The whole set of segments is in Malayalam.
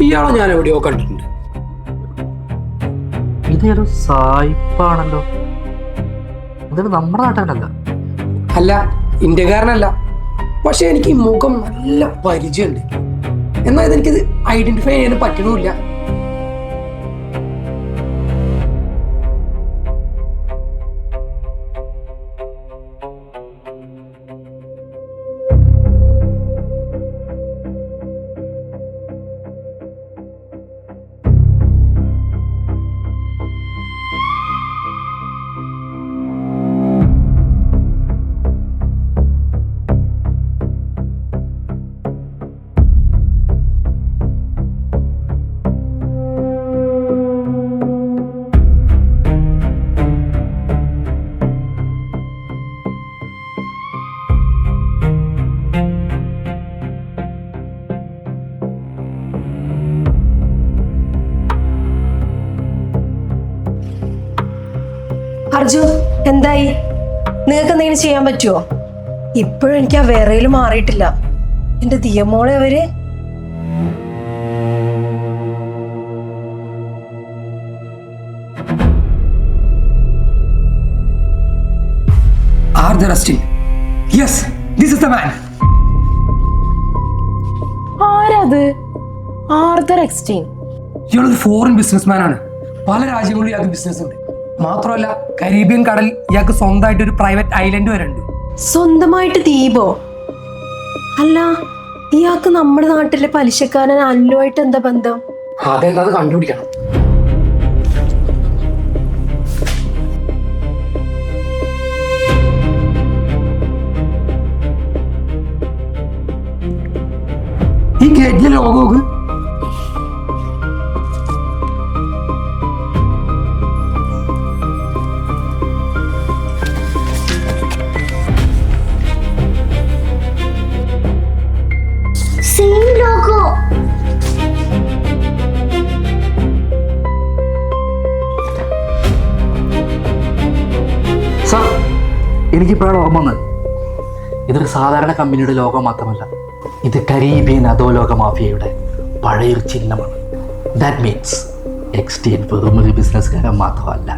ഇയാളെ ഞാൻ എവിടെയോ കണ്ടിട്ടുണ്ട്. ഇതൊരു സായിപ്പാണല്ലോ. ഇതൊരു നമ്മുടെ നാട്ടുകാരനല്ല. അല്ല, ഇന്ത്യക്കാരനല്ല. പക്ഷെ എനിക്ക് ഈ മുഖം നല്ല പരിചയമുണ്ട്. എന്നാൽ ഇതെനിക്കിത് ഐഡന്റിഫൈ ചെയ്യാൻ പറ്റണമില്ല. അർജുൻ, എന്തായി? നിങ്ങൾക്ക് എന്തെങ്കിലും ചെയ്യാൻ പറ്റുമോ? ഇപ്പോഴും എനിക്ക് ആ വിറയിൽ മാറിയിട്ടില്ല. എന്റെ ദിയമോളെ അവര് ആരത്? ആർതർ എക്സ്റ്റീൻ. ഇയാളൊരു ഫോറിൻ ബിസിനസ്മാൻ ആണ്. പല രാജ്യങ്ങളിലും ഇയാൾക്ക് ബിസിനസ് ഉണ്ട്. മാത്രമല്ല, കരീബിയൻ കടലിൽ ഇയാൾക്ക് സ്വന്തമായിട്ട് ഒരു പ്രൈവറ്റ് ഐലൻഡ് വരെ ഉണ്ട്. സ്വന്തമായിട്ട് ദ്വീപോ? അല്ല, ഇയാൾക്ക് നമ്മുടെ നാട്ടിലെ പലിശക്കാരൻ അല്ലുമായിട്ട് എന്താ ബന്ധം? അതെന്താ കണ്ടുപിടിക്കണം. ഈ ഗേറ്റിലെ ലോഗോ നോക്ക്. സാർ, എനിക്കിപ്പോഴാണ് ഓർമ്മ വന്നത്. ഇതൊരു സാധാരണ കമ്പനിയുടെ ലോഗോ മാത്രമല്ല, ഇത് കരീബിയൻ അധോലോക മാഫിയയുടെ പഴയൊരു ചിഹ്നമാണ്. ദാറ്റ് മീൻസ് എക്സ്റ്റീൻ വെറും ഒരു ബിസിനസ്സുകാരൻ മാത്രമല്ല.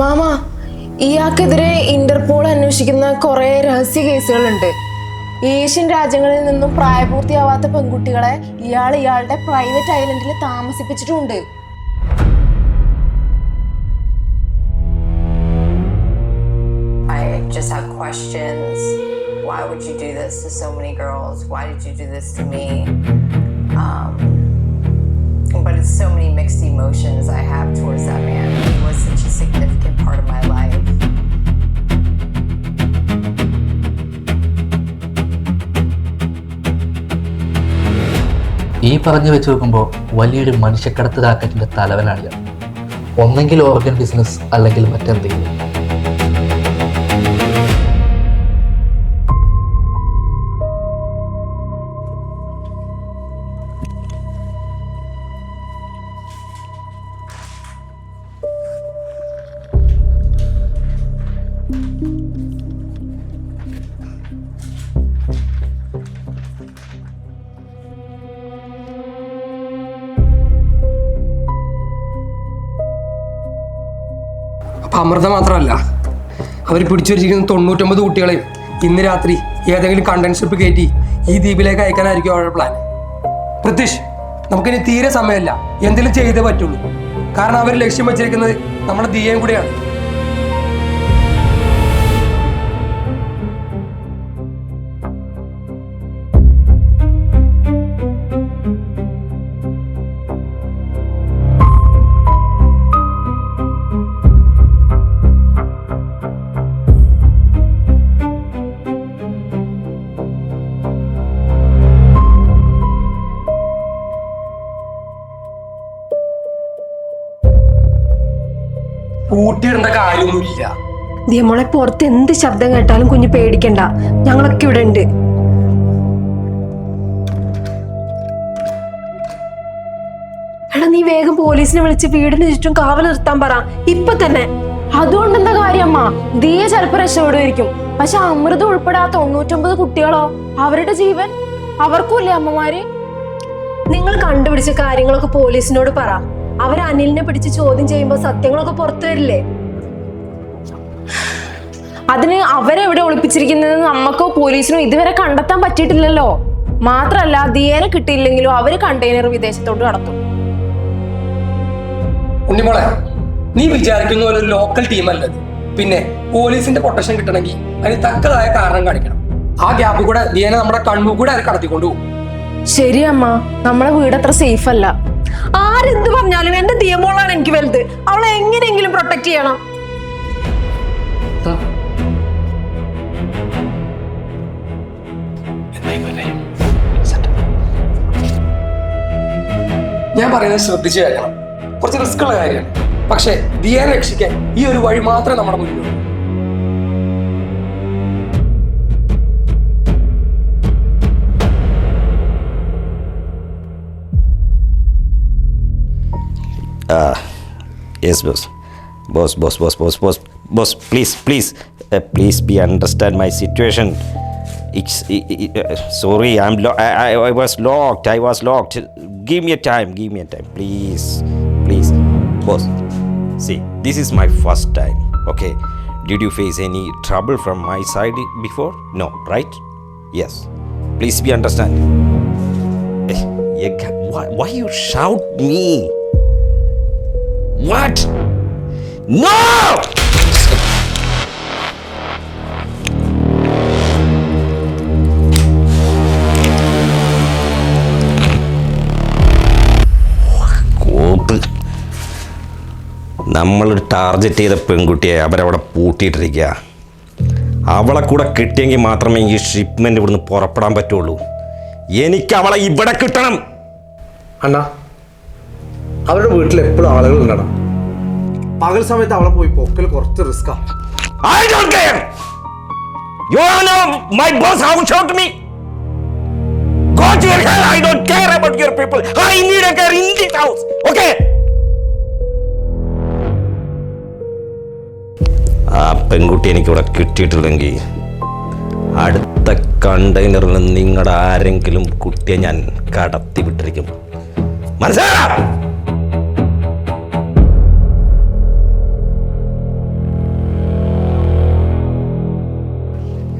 മാമ, ഇയാൾക്കെതിരെ ഇന്റർപോൾ അന്വേഷിക്കുന്ന കുറെ രഹസ്യ കേസുകളുണ്ട്. ഏഷ്യൻ രാജ്യങ്ങളിൽ നിന്നും പ്രായപൂർത്തിയാവാത്ത പെൺകുട്ടികളെ ഇയാളുടെ private ഐലൻഡിൽ താമസിപ്പിച്ചിട്ടുണ്ട്. I just have questions. Why would you do this to so many girls? Why did you do this to me? But it's so many mixed emotions I have towards that man. He was such a significant part of my life. ഈ പറഞ്ഞു വെച്ച് നോക്കുമ്പോൾ വലിയൊരു മനുഷ്യക്കടത്ത് റാക്കറ്റിന്റെ തലവനാണ് ഞാൻ. ഒന്നെങ്കിൽ ഓർഗൻ ബിസിനസ്, അല്ലെങ്കിൽ മറ്റെന്തെങ്കിലും. അപ്പൊ അമൃത മാത്രമല്ല, അവർ പിടിച്ചു വെച്ചിരിക്കുന്ന 99 കുട്ടികളെയും ഇന്ന് രാത്രി ഏതെങ്കിലും കണ്ടന്റ് ഷിപ്പ് കയറ്റി ഈ ദ്വീപിലേക്ക് അയക്കാനായിരിക്കും അവരുടെ പ്ലാൻ. പ്രത്യക്ഷ നമുക്കിനി തീരെ സമയമില്ല, എന്തെങ്കിലും ചെയ്തേ പറ്റുള്ളൂ. കാരണം അവർ ലക്ഷ്യം വെച്ചിരിക്കുന്നത് നമ്മുടെ ദിയയും കൂടെയാണ്. പൂട്ടിയിടേണ്ട കാര്യമൊന്നുമില്ല. ദിയമോളെ പുറത്ത് എന്ത് ശബ്ദം കേട്ടാലും കുഞ്ഞ് പേടിക്കണ്ട, ഞങ്ങളൊക്കെ ഇവിടെ ഉണ്ട്. എടാ നീ വേഗം പോലീസിനെ വിളിച്ച് വീടിന് ചുറ്റും കാവൽ നിർത്താൻ പറ, ഇപ്പൊ തന്നെ. അതുകൊണ്ട് എന്താ കാര്യം അമ്മ? ദിയ ചിലപ്പോ രക്ഷപ്പെടുമായിരിക്കും. പക്ഷെ അമൃത ഉൾപ്പെടെ ആ 99 കുട്ടികളോ, അവരുടെ ജീവൻ അവർക്കുമില്ലേ അമ്മമാര്? നിങ്ങൾ കണ്ടുപിടിച്ച കാര്യങ്ങളൊക്കെ പോലീസിനോട് പറ. അവർ അനിലിനെ പിടിച്ച് ചോദ്യം ചെയ്യുമ്പോ സത്യങ്ങളൊക്കെ പുറത്തു വരില്ലേ? അതിന് അവരെവിടെ ഒളിപ്പിച്ചിരിക്കുന്നത് നമ്മക്കോ പോലീസിനോ ഇതുവരെ കണ്ടെത്താൻ പറ്റിയിട്ടില്ലല്ലോ. മാത്രല്ല ദിയേനെ കിട്ടിയില്ലെങ്കിലും അവര് കണ്ടെയ്നർ വിദേശത്തോട്ട് കടത്തും. ഉണ്ണിമോളെ, നീ വിചാരിക്കുന്ന പോലെ ഒരു ലോക്കൽ ടീമല്ലത്. പിന്നെ പോലീസിന്റെ പ്രൊട്ടക്ഷൻ കിട്ടണമെങ്കിൽ അതിന് തക്കതായ കാരണം കാണിക്കണം. ആ ഗ്യാപ്പ് കൂടെ ദിയേനെ നമ്മുടെ കണ്ണു കൂടെ അത് കടത്തിക്കൊണ്ടുപോകും. ശരി അമ്മ, നമ്മളെ വീട് അത്ര സേഫ് അല്ല. ആരെന്ത് പറഞ്ഞാലും എന്റെ ദിയമോളാണ് എനിക്ക് വലുത്. അവളെ എങ്ങനെയെങ്കിലും പ്രൊട്ടക്ട് ചെയ്യണം. ഞാൻ പറയുന്നത് ശ്രദ്ധിച്ചു കേൾക്കണം. കുറച്ച് റിസ്ക് ഉള്ള കാര്യമാണ്. പക്ഷേ ദിയേനെ രക്ഷിക്കാൻ ഈ ഒരു വഴി മാത്രമേ നമ്മുടെ മുന്നിലുള്ളൂ. Yes, boss, please be understand my situation. Sorry, I was locked. Give me a time, please, boss. See, this is my first time, okay? Did you face any trouble from my side before? No, right? Yes, please be understand. Why you shout me? What? No! കോപ്പ്, നമ്മൾ ടാർഗറ്റ് ചെയ്ത പെൺകുട്ടിയെ അവരവിടെ പൂട്ടിയിട്ടിരിക്കുക. അവളെ കൂടെ കിട്ടിയെങ്കിൽ മാത്രമേ ഈ ഷിപ്മെന്റ് ഇവിടുന്ന് പുറപ്പെടാൻ പറ്റുള്ളൂ. എനിക്ക് അവളെ ഇവിടെ കിട്ടണം. അണ്ണാ, അവരുടെ വീട്ടിൽ എപ്പോഴും ആളുകൾ ഉണ്ടാണ്. പകൽ സമയത്ത് അവളെ പോയി പൊക്കൽ കുറച്ച് റിസ്കാ. I don't care. You know my boss how shout me. Go to your hell. I don't care about your people. I need a care in this house. Okay? ആ പെൺകുട്ടി എനിക്കിവിടെ കിട്ടിയിട്ടില്ലെങ്കിൽ അടുത്ത കണ്ടെയ്നറിൽ നിങ്ങളുടെ ആരെങ്കിലും കുട്ടിയെ ഞാൻ കടത്തി വിട്ടിരിക്കും. മനസ്സിലായോ?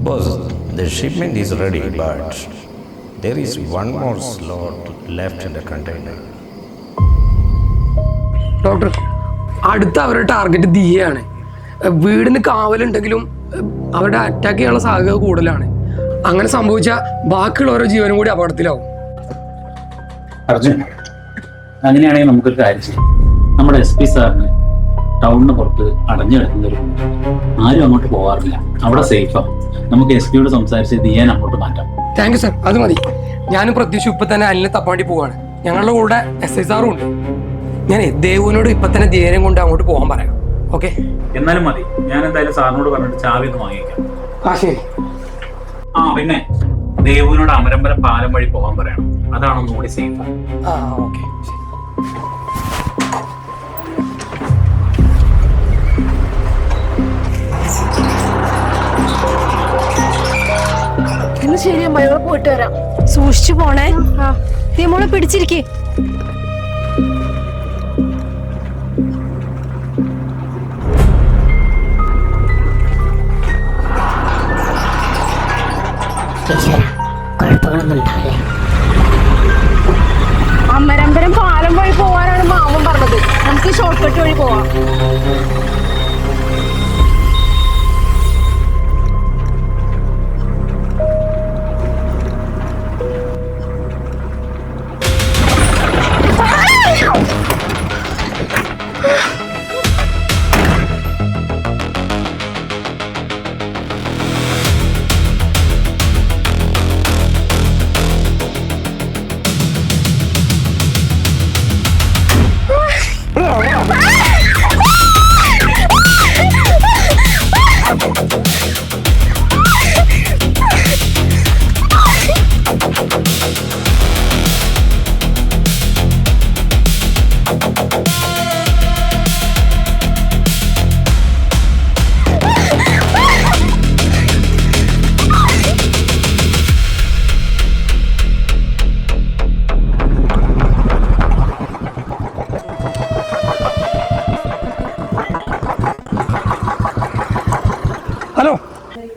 Boss, the shipment is ready, but there is one more slot left in the container. Doctor, അടുത്ത അവരുടെ ടാർഗറ്റ് ദിയയാണ്. വീടിന് കാവലുണ്ടെങ്കിലും അവരുടെ അറ്റാക്ക് ചെയ്യാനുള്ള സാധ്യത കൂടുതലാണ്. അങ്ങനെ സംഭവിച്ചാൽ ബാക്കിയുള്ള ഓരോ ജീവനും കൂടി അപകടത്തിലാവും. അർജുൻ, അങ്ങനെയാണെങ്കിൽ നമുക്കൊരു കാര്യം ചെയ്യാം. നമ്മുടെ SP സാറിന് ടൗണിന് പുറത്ത് അടഞ്ഞു കിടക്കുന്ന ഒരു ആരും അങ്ങോട്ട് പോകാറില്ല. അവിടെ സേഫാണ്. നമുക്ക് SP-യോട് സംസാരിച്ച് ദിയാൻ അങ്ങോട്ട് മാറ്റാം. താങ്ക് യു സർ, അത് മതി. ഞാനും പ്രത്യേകിച്ച് ഇപ്പൊ തന്നെ അനിലിനെ തപ്പാണ്ടി പോവാണ്. ഞങ്ങളുടെ കൂടെ SI സാറും ഉണ്ട്. ഞാൻ ദേവുവിനോട് ഇപ്പൊ തന്നെ ദിയേനെ കൊണ്ട് അങ്ങോട്ട് പോകാൻ പറയാം. ഓക്കെ? എന്നാലും മതി. ഞാൻ എന്തായാലും സാറിനോട് പറഞ്ഞിട്ട് ചാവി ഒന്ന് വാങ്ങിക്കാം. ആ ശരി. പിന്നെ ദേവുവിനോട് അമരമ്പലം പാലം വഴി പോകാൻ പറയണം. അതാണ് ഒന്നുകൂടി സേഫ്. ആ ഓക്കെ. എന്നാ ശരി അമ്മ, ഞങ്ങൾ പോയിട്ട് വരാം. സൂക്ഷിച്ചു പോണേ. ദിയമോളെ പിടിച്ചിരിക്കേ. അമരമ്പലം പാലം വഴി പോകാനാണ് മാമൻ പറഞ്ഞത്. നമുക്ക് ഷോർട്ട് കട്ട് വഴി പോവാം.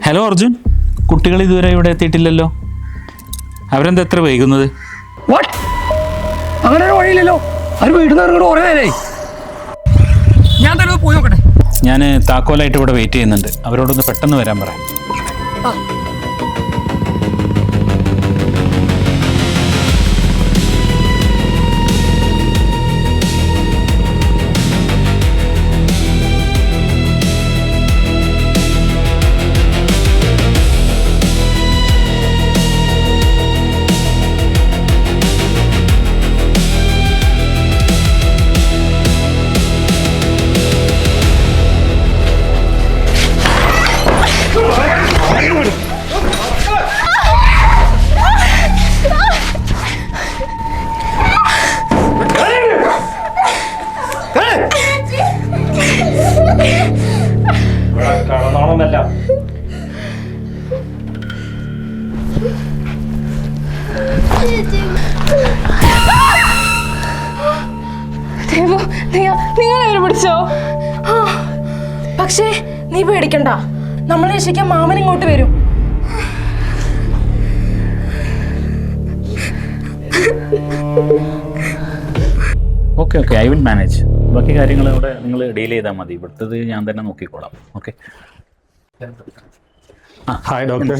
ഹലോ അർജുൻ, കുട്ടികൾ ഇതുവരെ ഇവിടെ എത്തിയിട്ടില്ലല്ലോ. അവരെന്താ എത്ര വൈകുന്നത്? വാട്ട്? അങ്ങനെ ഒരു വഴിയില്ലല്ലോ. അവർ വീട്ടിൽ നിന്ന് ഇറങ്ങിയിട്ട് കുറേ നേരമായി. ഞാൻ തന്നെ പോയി നോക്കട്ടെ. ഞാൻ താക്കോലായിട്ട് ഇവിടെ വെയിറ്റ് ചെയ്യുന്നുണ്ട്. അവരോടൊന്ന് പെട്ടെന്ന് വരാൻ പറയാം. നിങ്ങൾ ഇവരെ പിടിച്ചോ? പക്ഷേ നീ പേടിക്കണ്ട, നമ്മളെ രക്ഷിക്കാൻ മാമൻ ഇങ്ങോട്ട് വരും. Okay okay, I will manage. ബാക്കി കാര്യങ്ങൾ ഇവിടെ നിങ്ങൾ ഡീൽ ചെയ്താൽ മതി. ഇവിടുത്തത് ഞാൻ തന്നെ നോക്കിക്കോളാം. ഓക്കെ. Hi doctor.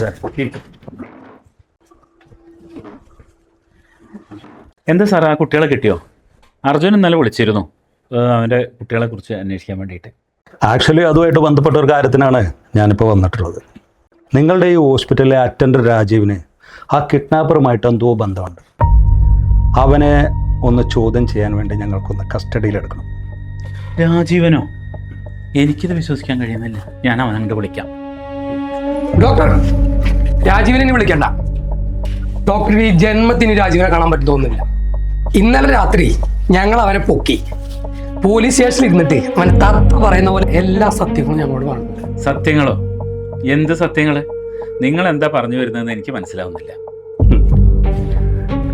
എന്താ സാർ, ആ കുട്ടികളെ കിട്ടിയോ? അർജുൻ ഇന്നലെ വിളിച്ചിരുന്നു അവൻ്റെ കുട്ടികളെ കുറിച്ച് അന്വേഷിക്കാൻ വേണ്ടിയിട്ട്. ആക്ച്വലി അതുമായിട്ട് ബന്ധപ്പെട്ട ഒരു കാര്യത്തിനാണ് ഞാനിപ്പോൾ വന്നിട്ടുള്ളത്. നിങ്ങളുടെ ഈ ഹോസ്പിറ്റലിലെ അറ്റൻഡർ രാജീവിന് ആ കിഡ്നാപ്പറുമായിട്ട് എന്തോ ബന്ധമുണ്ട്. അവനെ ഒന്ന് ചോദ്യം ചെയ്യാൻ വേണ്ടി ഞങ്ങൾക്കൊന്ന് കസ്റ്റഡിയിലെടുക്കണം. രാജീവനോ? എനിക്കിത് വിശ്വസിക്കാൻ കഴിയുന്നില്ല. ഞാൻ അവനങ്ങോട്ട് വിളിക്കാം. ഡോക്ടർ, രാജീവിനെ വിളിക്കണ്ട. ഡോക്ടർ ഈ ജന്മത്തിന് രാജീവിനെ കാണാൻ പറ്റും തോന്നുന്നില്ല. ഇന്നലെ രാത്രി ഞങ്ങൾ അവനെ പൊക്കി പോലീസ് സ്റ്റേഷനിൽ ഇരുന്നിട്ട് അവൻ തത്ത പറയുന്ന പോലെ എല്ലാ സത്യങ്ങളും ഞങ്ങളോട് പറഞ്ഞു. സത്യങ്ങളോ? എന്ത് സത്യങ്ങൾ? നിങ്ങൾ എന്താ പറഞ്ഞു വരുന്നതെന്ന് എനിക്ക് മനസ്സിലാവുന്നില്ല.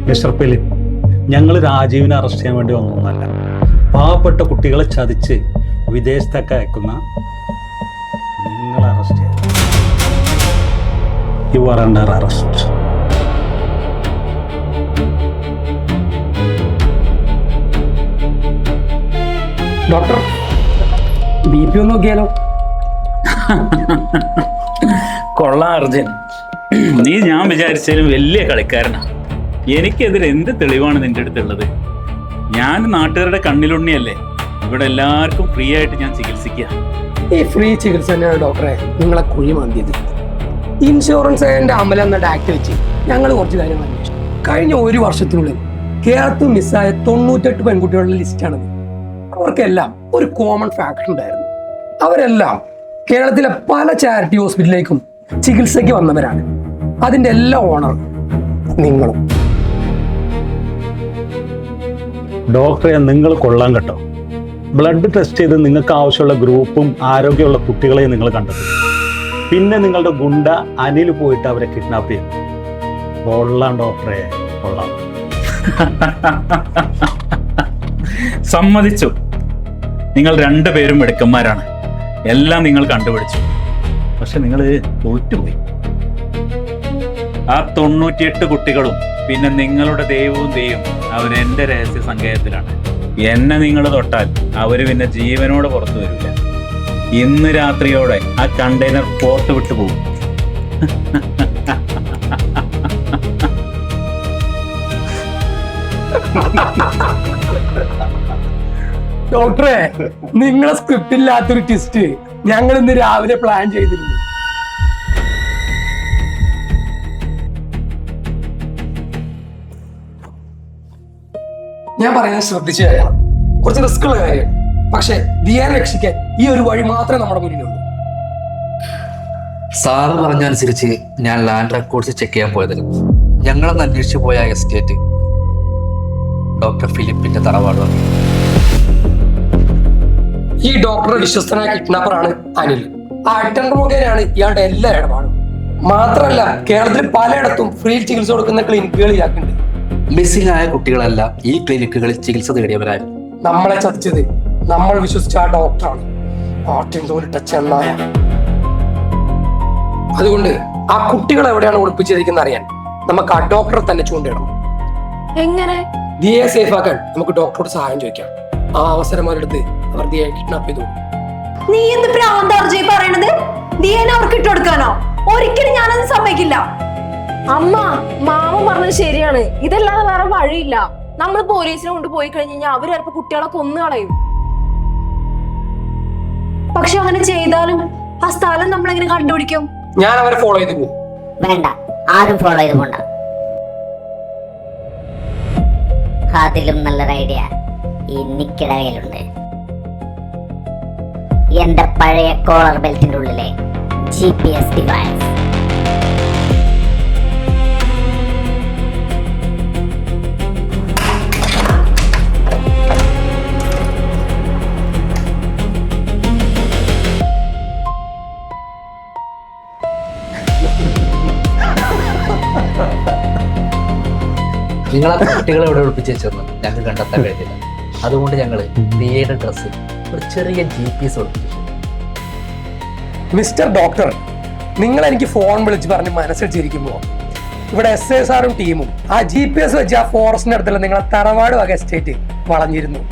മിസ്റ്റർ ഫിലിപ്പ്, ഞങ്ങൾ രാജീവിനെ അറസ്റ്റ് ചെയ്യാൻ വേണ്ടി ഒന്നൊന്നല്ല. പാവപ്പെട്ട കുട്ടികളെ ചതിച്ച് വിദേശത്തൊക്കെ അയക്കുന്ന നിങ്ങൾ അറസ്റ്റ് ചെയ്യാം. You are under arrest. Doctor, BP ഒന്ന് നോക്കിയാലോ? കൊള്ളാം അർജുൻ, നീ ഞാൻ വിചാരിച്ചാലും വലിയ കളിക്കാരനാ. എനിക്കെതിരെ എന്ത് തെളിവാണ് നിന്റെ അടുത്തുള്ളത്? ഞാൻ നാട്ടുകാരുടെ കണ്ണിലുണ്ണിയല്ലേ. ഇവിടെ എല്ലാവർക്കും ഫ്രീ ആയിട്ട് ഞാൻ ചികിത്സിക്കുക. ഈ ഫ്രീ ചികിത്സ തന്നെയാണ് ഡോക്ടറെ നിങ്ങളെ കുഴി മാന്തിയത്. ഇൻഷുറൻസ് ആൻഡ് അമല എന്ന ആക്ട് വെച്ച് ഞങ്ങൾ കുറച്ച് കാര്യങ്ങൾ അന്വേഷിച്ചു. കഴിഞ്ഞ ഒരു വർഷത്തിനുള്ളിൽ കേരളത്തിൽ മിസ്സായ 98 പെൺകുട്ടികളുടെ ലിസ്റ്റാണത്. അവർക്കെല്ലാം ഒരു കോമൺ ഫാക്ടർ ഉണ്ടായിരുന്നു. അവരെല്ലാം കേരളത്തിലെ പല ചാരിറ്റി ഹോസ്പിറ്റലിലേക്കും ചികിത്സയ്ക്ക് വന്നവരാണ്. അതിൻ്റെ എല്ലാ ഓണർ നിങ്ങളും. ഡോക്ടറെ, നിങ്ങൾ കൊള്ളാൻ കേട്ടോ. ബ്ലഡ് ടെസ്റ്റ് ചെയ്ത് നിങ്ങൾക്ക് ആവശ്യമുള്ള ഗ്രൂപ്പും ആരോഗ്യമുള്ള കുട്ടികളെയും നിങ്ങൾ കണ്ടെത്തും. പിന്നെ നിങ്ങളുടെ ഗുണ്ട അനിൽ പോയിട്ട് അവരെ കിഡ്നാപ്പ് ചെയ്യും. കൊള്ളാം ഡോക്ടറെ, കൊള്ളാം. സമ്മതിച്ചു. നിങ്ങൾ രണ്ടുപേരും മിടുക്കന്മാരാണ്. എല്ലാം നിങ്ങൾ കണ്ടുപിടിച്ചു. പക്ഷെ നിങ്ങൾ തോറ്റുപോയി. ആ 98 കുട്ടികളും പിന്നെ നിങ്ങളുടെ ദൈവവും അവരെന്റെ രഹസ്യ സങ്കേതത്തിലാണ്. എന്നെ നിങ്ങൾ തൊട്ടാൽ അവര് പിന്നെ ജീവനോടെ പുറത്തു വരില്ല. ഇന്ന് രാത്രിയോടെ ആ കണ്ടെയ്നർ പോർട്ട് വിട്ടു പോകും. ഡോക്ടറെ, നിങ്ങളെ സ്ക്രിപ്റ്റ് ഇല്ലാത്തൊരു ട്വിസ്റ്റ് ഞങ്ങൾ ഇന്ന് രാവിലെ പ്ലാൻ ചെയ്തിരുന്നു. ഞാൻ പറയുന്നത് ശ്രദ്ധിച്ചു കഴിയണം. കുറച്ച് റിസ്ക് ഉള്ള കാര്യം. പക്ഷെ ദിയാനെ രക്ഷിക്കാൻ ഈ ഒരു വഴി മാത്രമേ നമ്മുടെ മുന്നിലുള്ളൂ. സാറ് പറഞ്ഞനുസരിച്ച് ഞാൻ ലാൻഡ് റെക്കോർഡ്സ് ചെക്ക് ചെയ്യാൻ പോയതിൽ ഞങ്ങളൊന്ന് അന്വേഷിച്ചു പോയ എസ്റ്റേറ്റ് ഡോക്ടർ ഫിലിപ്പിന്റെ തറവാടാണ്. ഈ ഡോക്ടറുടെ വിശ്വസ്തനായ കിഡ്നാപ്പറാണ് അനിൽ. ആ അറ്റൻഡർ മുഖേനയാണ് ഇയാളുടെ എല്ലാ ഇടപാടും. മാത്രമല്ല, കേരളത്തിൽ പലയിടത്തും ഫ്രീ ചികിത്സ കൊടുക്കുന്ന ക്ലിനിക്കുകൾ ഇയാൾക്കുണ്ട്. മിസ്സിംഗ് ആയ കുട്ടികളെല്ലാം ഈ ക്ലിനിക്കുകളിൽ ചികിത്സ തേടിയവരായിരുന്നു. നമ്മളെ ചതിച്ചത് നമ്മൾ വിശ്വസിച്ച ആ ഡോക്ടറാണ്. ആട്ടിൻ തോലിട്ട ചെന്നായ. അതുകൊണ്ട് ആ കുട്ടികൾ എവിടെയാണ് ഒളിപ്പിച്ചിരിക്കുന്നത് അറിയാൻ നമുക്ക് ആ ഡോക്ടറെ തന്നെ ചൂണ്ടിടണം. എങ്ങനെ? ദിയെ സേഫ് ആക്കാൻ നമുക്ക് ഡോക്ടറോട് സഹായം ചോദിക്കാം. ആ അവസരം അവരെടുത്ത് അവർ ദിയെ കിഡ്നാപ്പ് ചെയ്തു. നീ എന്ത് പ്രാന്താ അർജയ് പറയണത്? ദിയേനെ അവർക്ക് ഇട്ടുകൊടുക്കാനോ? ഒരിക്കലും ഞാനത് സമ്മതിക്കില്ല. അമ്മ, മാമ പറഞ്ഞത് ശരിയാണ്. ഇതല്ലാതെ വേറെ വഴിയില്ല. നമ്മൾ പോലീസിനെ കൊണ്ടുപോയി കഴിഞ്ഞ് കഴിഞ്ഞാൽ അവര് ചിലപ്പോ കുട്ടികളെ കൊന്നു കളയും. പക്ഷെ അങ്ങനെ ചെയ്താലും ആ സ്ഥലം നമ്മൾ എങ്ങനെ കണ്ടുപിടിക്കും? ഞാൻ അവരെ ഫോളോ ചെയ്ത് പോകും. വേണ്ട, ആരും ഫോളോ ചെയ്ത് പോണ്ട. അതിലും നല്ലൊരു ഐഡിയ എനിക്കിടെ കയ്യിലുണ്ട്. എന്റെ പഴയ കോളർ ബെൽറ്റിന്റെ ഉള്ളിലെ GPS ഡിവൈസ്. നിങ്ങൾ ആ കുട്ടികളെ എവിടെ ഒളിപ്പിച്ച് വെച്ചൊന്നും ഞങ്ങൾക്ക് കണ്ടെത്താൻ കഴിഞ്ഞില്ല. അതുകൊണ്ട് ഞങ്ങൾ ദിയയുടെ ഡ്രസ്സിൽ ഒരു ചെറിയ GPS ഒളിപ്പിച്ചു. മിസ്റ്റർ ഡോക്ടർ, നിങ്ങൾ എനിക്ക് ഫോൺ വിളിച്ച് പറഞ്ഞ് മനസ്സിലിരിക്കുമ്പോൾ ഇവിടെ SSRും ടീമും ആ GPS വെച്ച് ആ ഫോറസ്റ്റിന്റെ അടുത്തുള്ള നിങ്ങളെ തറവാട് വക എസ്റ്റേറ്റ് വളഞ്ഞിരുന്നു.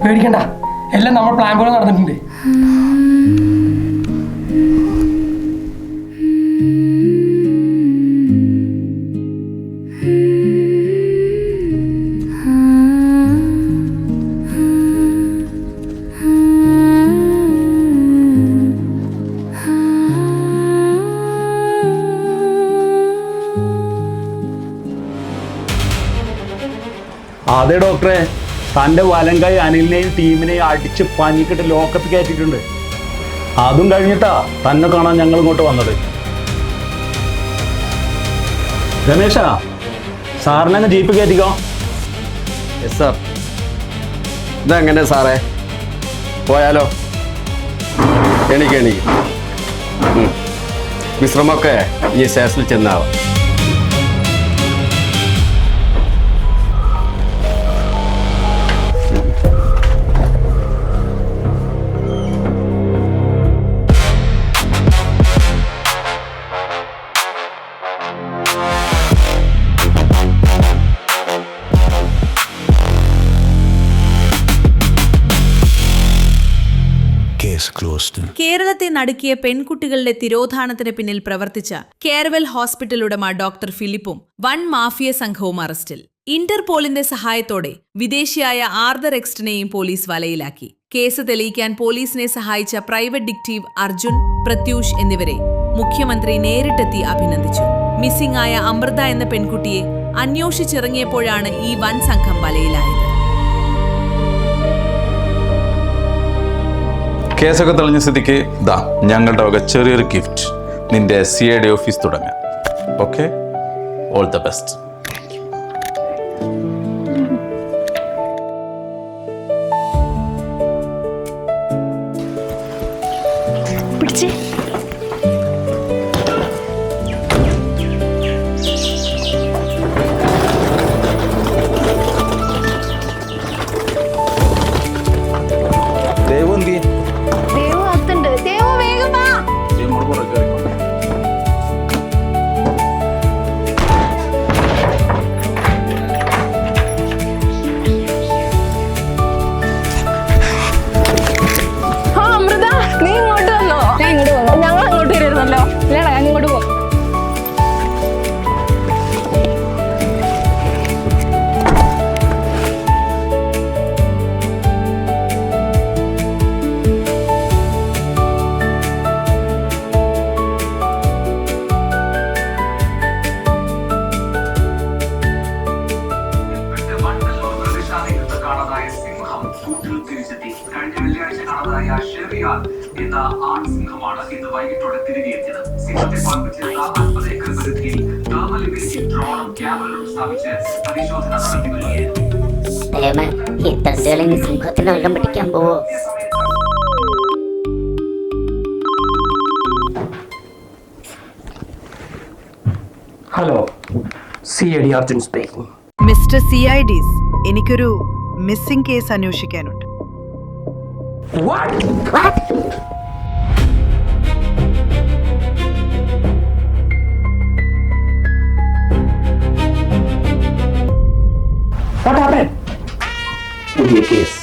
പേടിക്കണ്ട, എല്ലാം നമ്മൾ പ്ലാൻ പോലെ നടന്നിട്ടുണ്ട്. അതെ ഡോക്ടറെ, തൻ്റെ വലങ്കായി അനിലിനെയും ടീമിനെയും അടിച്ച് പഞ്ഞിക്കിട്ട് ലോക്കപ്പ് കയറ്റിയിട്ടുണ്ട്. അതും കഴിഞ്ഞിട്ടാ തന്നെ കാണാൻ ഞങ്ങൾ ഇങ്ങോട്ട് വന്നത്. രമേശാ, സാറിനെ ജീപ്പ് കയറ്റിക്കോ. സാർ, ഇതെങ്ങനെ സാറേ? പോയാലോ? എണീക്ക്. വിശ്രമമൊക്കെ ഈ സ്റ്റേഷനിൽ ചെന്നാവാം. കേരളത്തെ നടുക്കിയ പെൺകുട്ടികളുടെ തിരോധാനത്തിന് പിന്നിൽ പ്രവർത്തിച്ച കേർവെൽ ഹോസ്പിറ്റൽ ഉടമ ഡോക്ടർ ഫിലിപ്പും വൻ മാഫിയ സംഘവും അറസ്റ്റിൽ. ഇന്റർപോളിന്റെ സഹായത്തോടെ വിദേശിയായ ആർദർ എക്സ്റ്റിനെയും പോലീസ് വലയിലാക്കി. കേസ് തെളിയിക്കാൻ പോലീസിനെ സഹായിച്ച പ്രൈവറ്റ് ഡിറ്റക്റ്റീവ് അർജുൻ, പ്രത്യൂഷ് എന്നിവരെ മുഖ്യമന്ത്രി നേരിട്ടെത്തി അഭിനന്ദിച്ചു. മിസ്സിംഗ് ആയ അമൃത എന്ന പെൺകുട്ടിയെ അന്വേഷിച്ചിറങ്ങിയപ്പോഴാണ് ഈ വൻ സംഘം വലയിലായത്. കേസൊക്കെ തെളിഞ്ഞ സ്ഥിതിക്ക് ദാ ഞങ്ങളുടെ വക ചെറിയൊരു ഗിഫ്റ്റ്. നിന്റെ CID ഓഫീസ് തുടങ്ങാം. Okay, all the best. Devu അകത്തുണ്ട്. എന്ന ആൺസിംഹമാണ് ഇന്ന് വൈകിട്ടോടെ തിരികെ എത്തിയത്. സിംഹത്തെ പാർപ്പിച്ചിരുന്ന 50 ഏക്കർ പരിധിയിൽ തെർമൽ ഇമേജിംഗ് ഡ്രോണും ക്യാമറകളും സ്ഥാപിച്ച് പരിശോധന നടത്തി വരികയായിരുന്നു. ഈ തണ്ടുകളിൽ സിംഹത്തിന് വെള്ളം പിടിക്കാൻ പോവോ? Hello, CID Arjun speaking. Mister CIDs, എനിക്കൊരു മിസ്സിംഗ് കേസ് അന്വേഷിക്കാനുണ്ട്. പുതിയ case.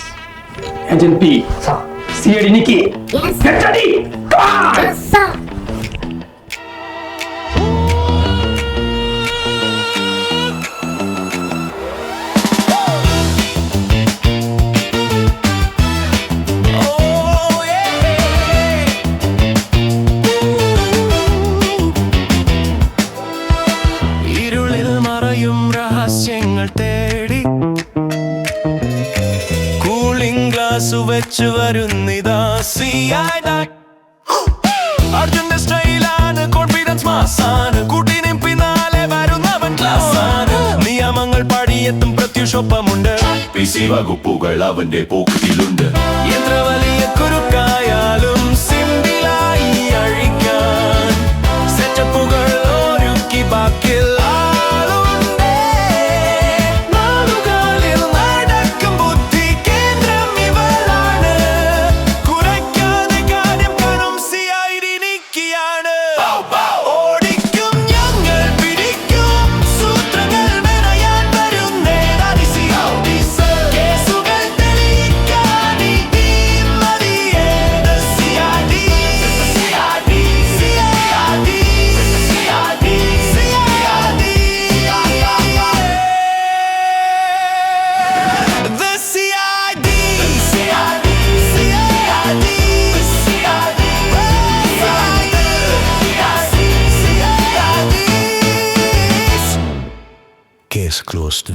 Agent P, CID Nikki. Get ready. ഇരുളിൽ മറയും രഹസ്യങ്ങൾ തേടി കൂളിംഗ് ഗ്ലാസ് വെച്ച് വരുന്നിതാ CID. അർജുന്റെ സ്റ്റൈലാണ്, കോൺഫിഡൻസ് മാസാണ്, കൂട്ടിനും പിന്നാലെ വരുന്നവൻ ക്ലാസാണ്. നിയമങ്ങൾ പടിയെത്തും പ്രത്യുഷൊപ്പമുണ്ട്, PC വകുപ്പുകൾ അവന്റെ പോക്കറ്റിലുണ്ട്. എത്ര വലിയ കുരുക്കായാലും സിമ്പിളായി അഴിക്കാൻ സെറ്റപ്പുകൾ ഒരുക്കി ബാക്കിൽ ആളുണ്ട്. നാളുകളിൽ നടക്കും ബുദ്ധി കേന്ദ്രം ഇവളാണ്. കുറയ്ക്കാതെ കാര്യം കാണും CID നിക്കിയാണ്. ഓടിക്കും ഞങ്ങൾ പിടിക്കും സൂത്രങ്ങൾ മെനയാൻ വരുന്നേ. കേസുകൾ തെളിയിക്കാൻ ഈ team മതിയേ. CID, CID, CID, CID, CID. The CID, CID, CID, CID. Case closed.